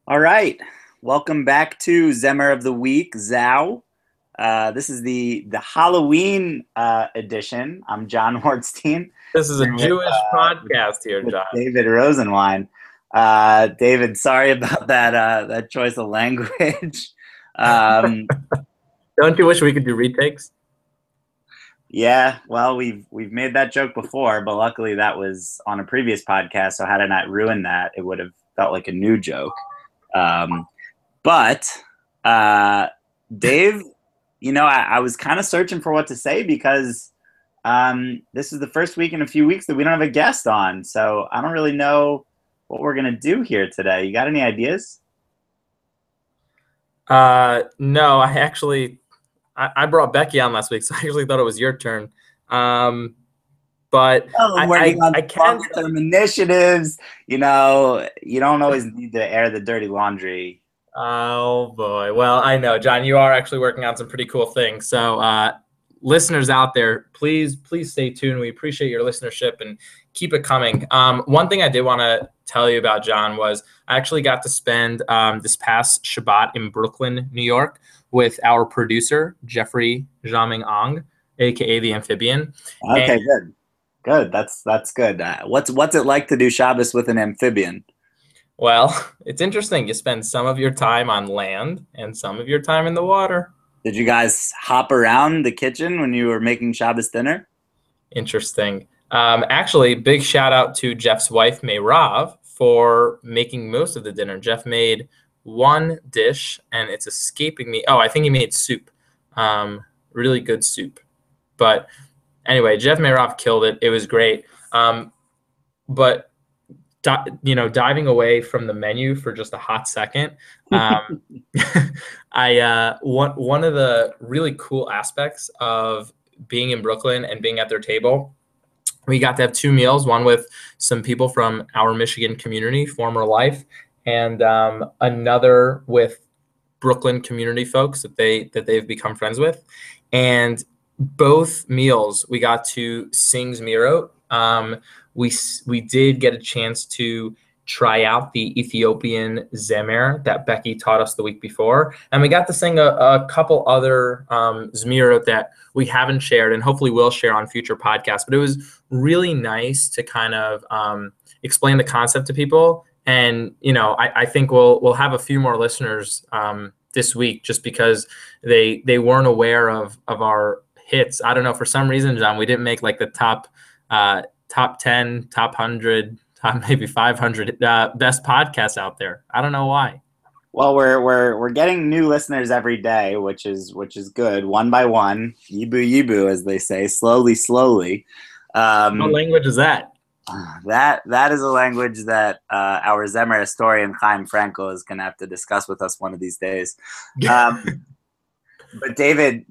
All right. Welcome back to Zemer of the Week, Zhao. This is the Halloween edition. I'm John Hortstein. This is a Here Jewish podcast here, with John. David Rosenwein. David, sorry about that choice of language. Um, Don't you wish we could do retakes? yeah, well, we've made that joke before, but luckily that was on a previous podcast. So had I not ruined that, it would have felt like a new joke. But Dave, I was kind of searching for what to say because this is the first week in a few weeks that we don't have a guest on. So I don't really know what we're going to do here today. You got any ideas? No, I brought Becky on last week, so I actually thought it was your turn. But I'm working on I can longer-term initiatives. You don't always need to air the dirty laundry. Oh boy. Well, I know, John, you are actually working on some pretty cool things. So, listeners out there, please stay tuned. We appreciate your listenership and keep it coming. One thing I did want to tell you about, John, was I actually got to spend this past Shabbat in Brooklyn, New York, with our producer, Jeffrey Zhaming Ong, aka the Amphibian. Okay, And good. That's good. What's it like to do Shabbos with an amphibian? well, it's interesting. You spend some of your time on land and some of your time in the water. Did you guys hop around the kitchen when you were making Shabbos dinner? Interesting. Actually, big shout out to Jeff's wife, Mayrav, for making most of the dinner. Jeff made one dish, and it's escaping me. Oh, I think he made soup. Really good soup. But anyway, Jeff Mayrav killed it. It was great. But diving away from the menu for just a hot second, one of the really cool aspects of being in Brooklyn and being at their table, we got to have two meals, one with some people from our Michigan community, former life, and another with Brooklyn community folks that they've become friends with. And both meals we got to sing Zmirot. We did get a chance to try out the Ethiopian Zemer that Becky taught us the week before. And we got to sing a couple other Zmirot that we haven't shared and hopefully will share on future podcasts. But it was really nice to kind of explain the concept to people. And, I think we'll have a few more listeners this week just because they weren't aware of our hits. I don't know, for some reason, John, we didn't make like the top 10, top 100, top maybe 500 best podcasts out there. I don't know why. Well, we're getting new listeners every day, which is good, one by one, yibu yibu, as they say, slowly. What language is that? That is a language that our Zemer historian Chaim Frankel is going to have to discuss with us one of these days. But David,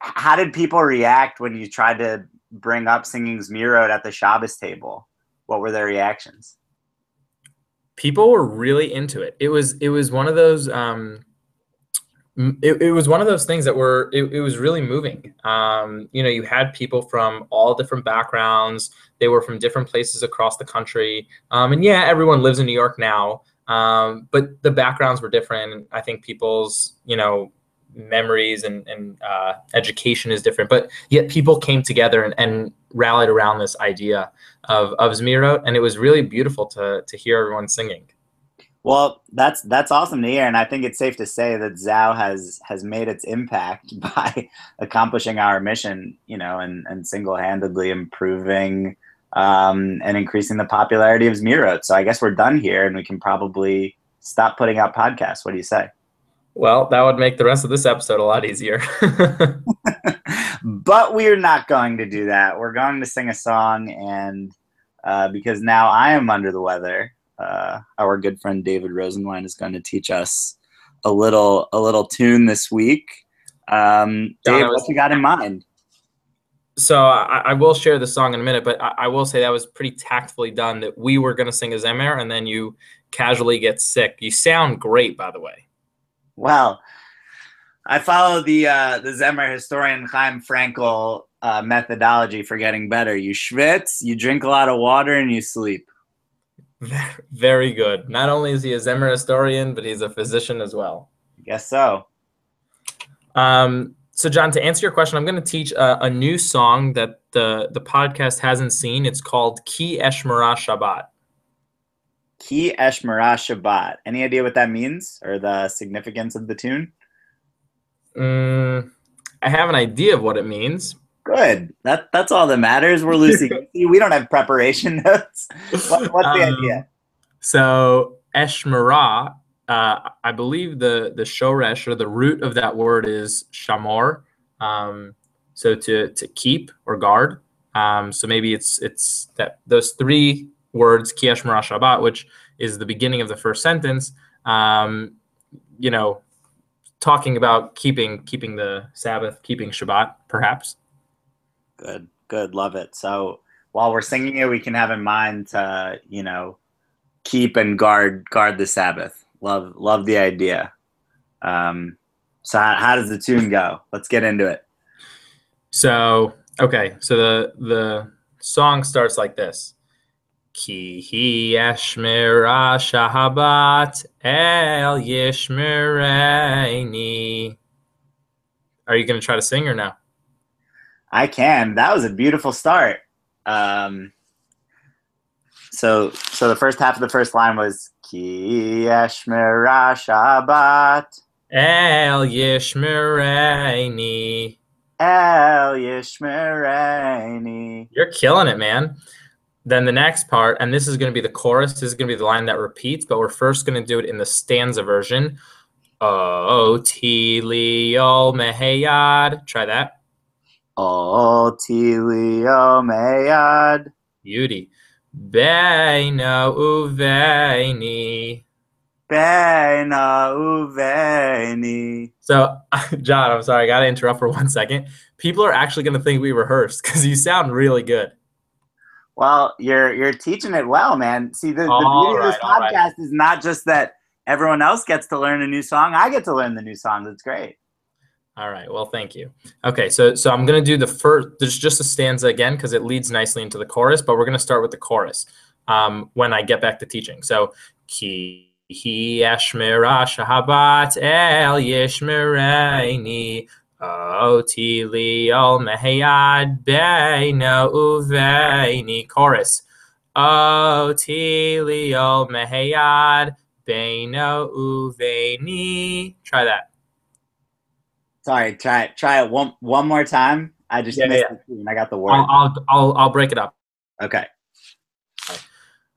how did people react when you tried to bring up singing Zmirot at the Shabbos table? What were their reactions? People were really into it. It was one of those it was one of those things that it was really moving. You had people from all different backgrounds. They were from different places across the country. And yeah, everyone lives in New York now. But the backgrounds were different. I think people's, memories and education is different, but yet people came together and rallied around this idea of Zmirot, and it was really beautiful to hear everyone singing. Well, that's awesome to hear, and I think it's safe to say that Zhao has made its impact by accomplishing our mission, and single-handedly improving and increasing the popularity of Zmirot. So I guess we're done here, and we can probably stop putting out podcasts. What do you say? Well, that would make the rest of this episode a lot easier. But we're not going to do that. We're going to sing a song, and because now I am under the weather, our good friend David Rosenwein is going to teach us a little tune this week. Dave, what you got in mind? So I will share the song in a minute, but I will say that was pretty tactfully done, that we were going to sing a Zemer, and then you casually get sick. You sound great, by the way. Well, I follow the Zemer historian Chaim Frankel methodology for getting better. You schwitz, you drink a lot of water, and you sleep. Very good. Not only is he a Zemer historian, but he's a physician as well. I guess so. So John, to answer your question, I'm going to teach a new song that the podcast hasn't seen. It's called Ki Eshmara Shabbat. Ki Eshmara Shabbat. Any idea what that means or the significance of the tune? I have an idea of what it means. Good. That's all that matters. We're loosey. We don't have preparation notes. What's the idea? So Eshmara, I believe the shoresh or the root of that word is shamor. So to keep or guard. So maybe it's that those three words, Ki Eshmara Shabbat, which is the beginning of the first sentence. You know, talking about keeping the Sabbath, keeping Shabbat, perhaps. Good. Love it. So while we're singing it, we can have in mind to, keep and guard the Sabbath. Love the idea. So how does the tune go? Let's get into it. So okay, so the song starts like this. Ki hi eshmera shahabat el yishmereini. Are you going to try to sing or no? I can. That was a beautiful start. So the first half of the first line was Ki Eshmera Shabbat El yishmereini. El Yishmereini. You're killing it, man. Then the next part, and this is going to be the chorus. This is going to be the line that repeats, but we're first going to do it in the stanza version. O Tili Ol Mehayad. Try that. O Tilio Meyad. Beauty. Beina Uveini. Beina Uveni. So, John, I'm sorry, I got to interrupt for 1 second. People are actually going to think we rehearsed because you sound really good. Well, you're teaching it well, man. See, the beauty of this podcast is not just that everyone else gets to learn a new song. I get to learn the new songs. It's great. All right. Well, thank you. Okay, so I'm going to do the first. There's just a stanza again because it leads nicely into the chorus, but we're going to start with the chorus when I get back to teaching. So, Ki eshmera shahabat el yishmereini. O Tili Ol Mehayad Beina Uveini. Chorus. O Tili Ol Mehayad Beina Uveini. Try that. Sorry, try it one more time. I just missed the tune. I got the word. I'll break it up. Okay.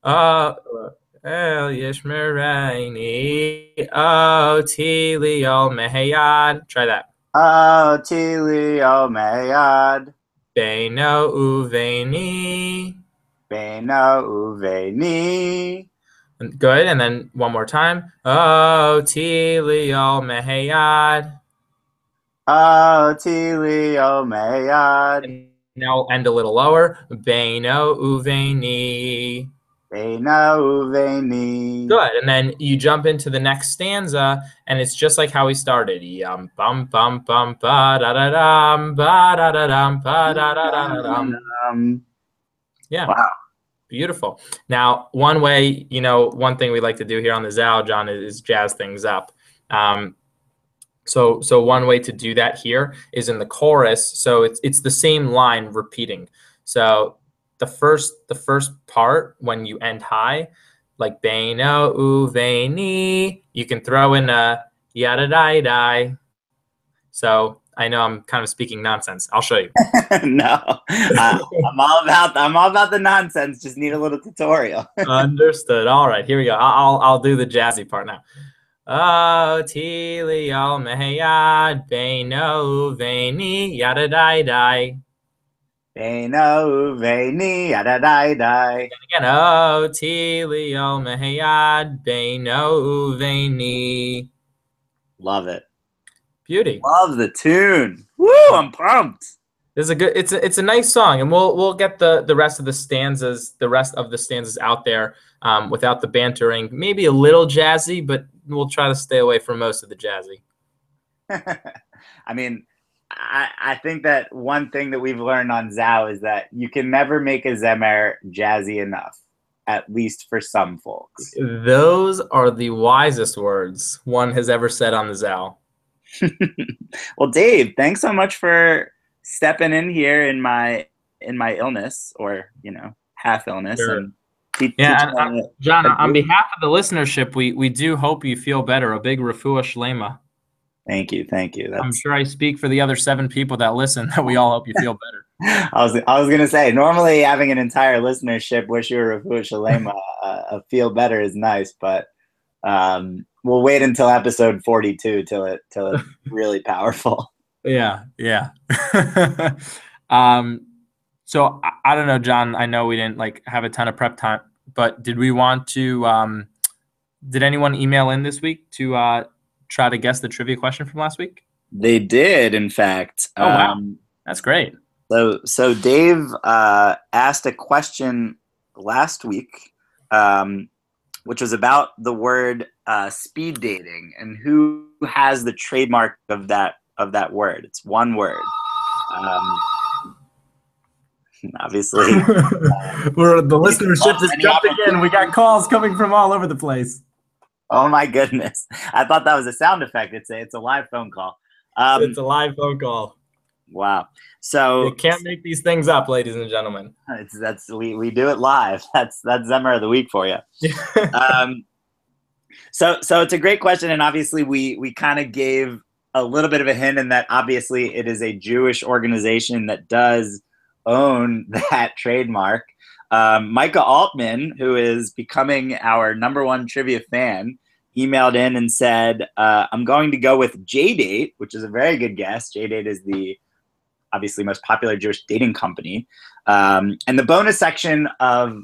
El Yishmereini. O Tili Ol Mehayad. Try that. O Tilio Meyad. Beina Uveini. Beina Uveni. Good, and then one more time. O Tili Ol Mehayad. O Tilio Meyad. And now we'll end a little lower. Beina Uveini. Beina Uveni. Good, and then you jump into the next stanza, and it's just like how we started. Yum bum bum bum ba da da dum ba da da dum ba da da da dum. Yeah. Wow. Beautiful. Now, one way, one thing we like to do here on the Zao, John, is jazz things up. So one way to do that here is in the chorus. So it's the same line repeating. So the first part, when you end high, like Beina Uveini, you can throw in a yada die die. So I know I'm kind of speaking nonsense. I'll show you. No, I'm all about the nonsense. Just need a little tutorial. Understood. All right, here we go. I'll do the jazzy part now. O Tili Ol Mehayad Beino Uveni Yada Die Die. Beina Uveni Yada Die Die. Again, O Tili Ol Mehayad Beino Uveni. Love it. Beauty. Love the tune. Woo! I'm pumped. This is a good. It's a nice song, and we'll get the rest of the stanzas out there without the bantering. Maybe a little jazzy, but we'll try to stay away from most of the jazzy. I mean, I think that one thing that we've learned on Zao is that you can never make a Zemer jazzy enough. at least for some folks. Those are the wisest words one has ever said on the Zao. Well, Dave, thanks so much for stepping in here in my illness, or half illness, Sure. and Yeah, teaching and John, a on group. behalf of the listenership, we do hope you feel better. A big refuah shlema. Thank you. I'm That's sure I speak for the other 7 people that listen that we all hope you feel better. I was gonna say, normally having an entire listenership wish you a refuah shalema, feel better is nice, but we'll wait until episode 42 till it's really powerful. Yeah. So I don't know, John. I know we didn't have a ton of prep time, but did we want to? Did anyone email in this week to try to guess the trivia question from last week? They did, in fact. Oh wow, that's great. So Dave asked a question last week, which was about the word speed dating and who has the trademark of that word. It's one word. Obviously, the listenership is jumping in. We got calls coming from all over the place. Oh my goodness! I thought that was a sound effect. It's a live phone call. It's a live phone call. Wow. So you can't make these things up, ladies and gentlemen. We do it live. That's Zemer of the week for you. So it's a great question, and obviously we kind of gave a little bit of a hint in that obviously it is a Jewish organization that does own that trademark. Micah Altman, who is becoming our #1 trivia fan, emailed in and said, I'm going to go with JDate, which is a very good guess. JDate is the obviously most popular Jewish dating company. And the bonus section of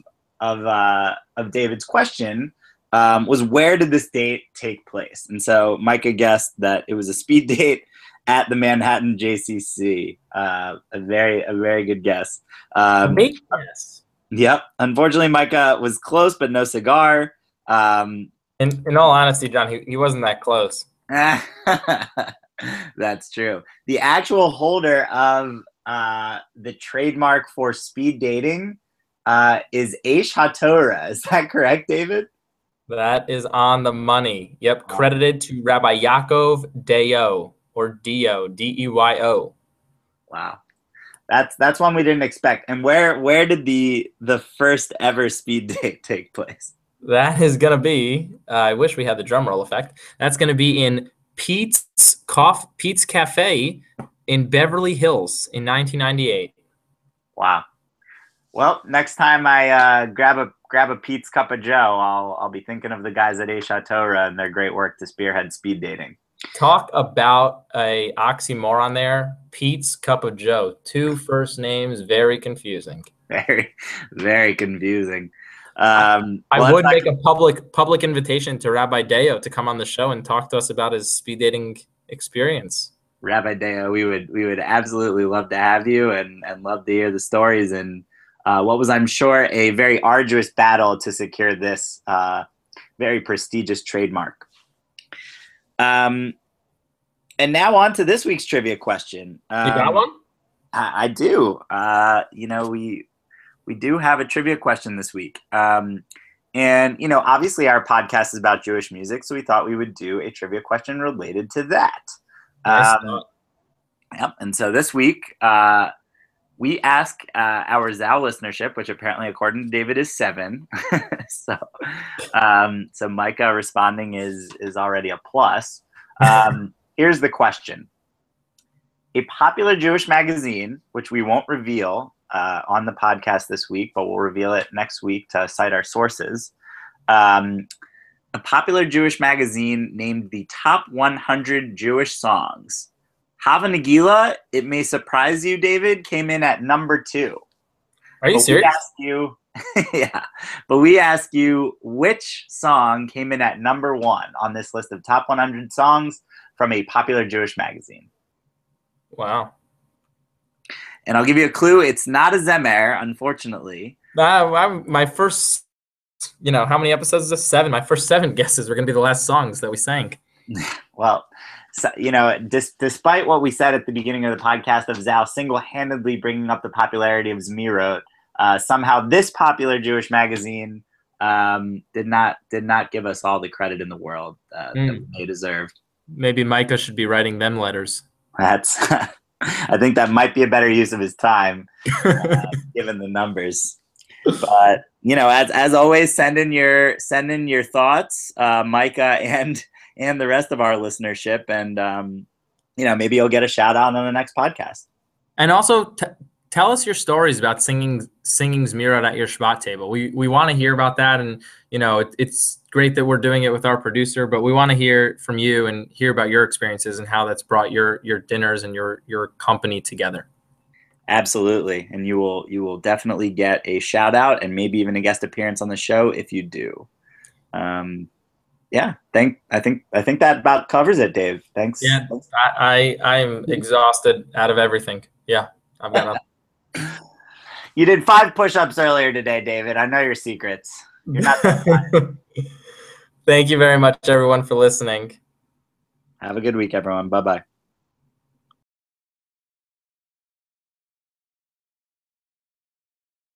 David's question was, where did this date take place? And so Micah guessed that it was a speed date at the Manhattan JCC. A very good guess. Great guess. Yep. Unfortunately, Micah was close, but no cigar. In all honesty, John, he wasn't that close. That's true. The actual holder of the trademark for speed dating is Aish HaTorah. Is that correct, David? That is on the money. Yep, credited to Rabbi Yaakov Deyo, or Dio, D-E-Y-O. Wow. That's one we didn't expect. And where did the first ever speed date take place? That is going to be, I wish we had the drum roll effect. That's going to be in Pete's Cafe in Beverly Hills in 1998. Wow. Well, next time I grab a Pete's Cup of Joe, I'll be thinking of the guys at Aish HaTorah and their great work to spearhead speed dating. Talk about a oxymoron there. Pete's Cup of Joe. 2 first names, very confusing. Very, very confusing. I would make a public invitation to Rabbi Deyo to come on the show and talk to us about his speed dating experience. Rabbi Deyo, we would absolutely love to have you and love to hear the stories and what was, I'm sure, a very arduous battle to secure this very prestigious trademark. And now on to this week's trivia question. You got one? I do. We do have a trivia question this week. And, obviously our podcast is about Jewish music, so we thought we would do a trivia question related to that. Nice. Yep. And so this week, we ask our Zao listenership, which apparently, according to David, is 7. So Micah responding is already a plus. Here's the question. A popular Jewish magazine, which we won't reveal on the podcast this week, but we'll reveal it next week to cite our sources. A popular Jewish magazine named the top 100 Jewish songs. Hava Nagila, it may surprise you, David, came in at number 2. Are you serious? Yeah, but we ask you which song came in at number 1 on this list of top 100 songs from a popular Jewish magazine. Wow. And I'll give you a clue. It's not a Zemer, unfortunately. My first, how many episodes is this? 7. My first 7 guesses were going to be the last songs that we sang. Well, so, despite what we said at the beginning of the podcast of Zao single-handedly bringing up the popularity of Zemerot, somehow this popular Jewish magazine did not give us all the credit in the world that they deserve. Maybe Micah should be writing them letters. That's I think that might be a better use of his time, given the numbers. But as always, send in your thoughts, Micah and the rest of our listenership, and maybe you'll get a shout out on the next podcast. And also tell us your stories about singing Zemer at your Shabbat table. We want to hear about that, and it's great that we're doing it with our producer, but we want to hear from you and hear about your experiences and how that's brought your dinners and your company together. Absolutely, and you will definitely get a shout out and maybe even a guest appearance on the show if you do. Yeah, I think that about covers it, Dave. Thanks. Yeah, I'm exhausted out of everything. Yeah, I've got You did 5 push-ups earlier today, David. I know your secrets. You're not that tired. Thank you very much, everyone, for listening. Have a good week, everyone. Bye-bye.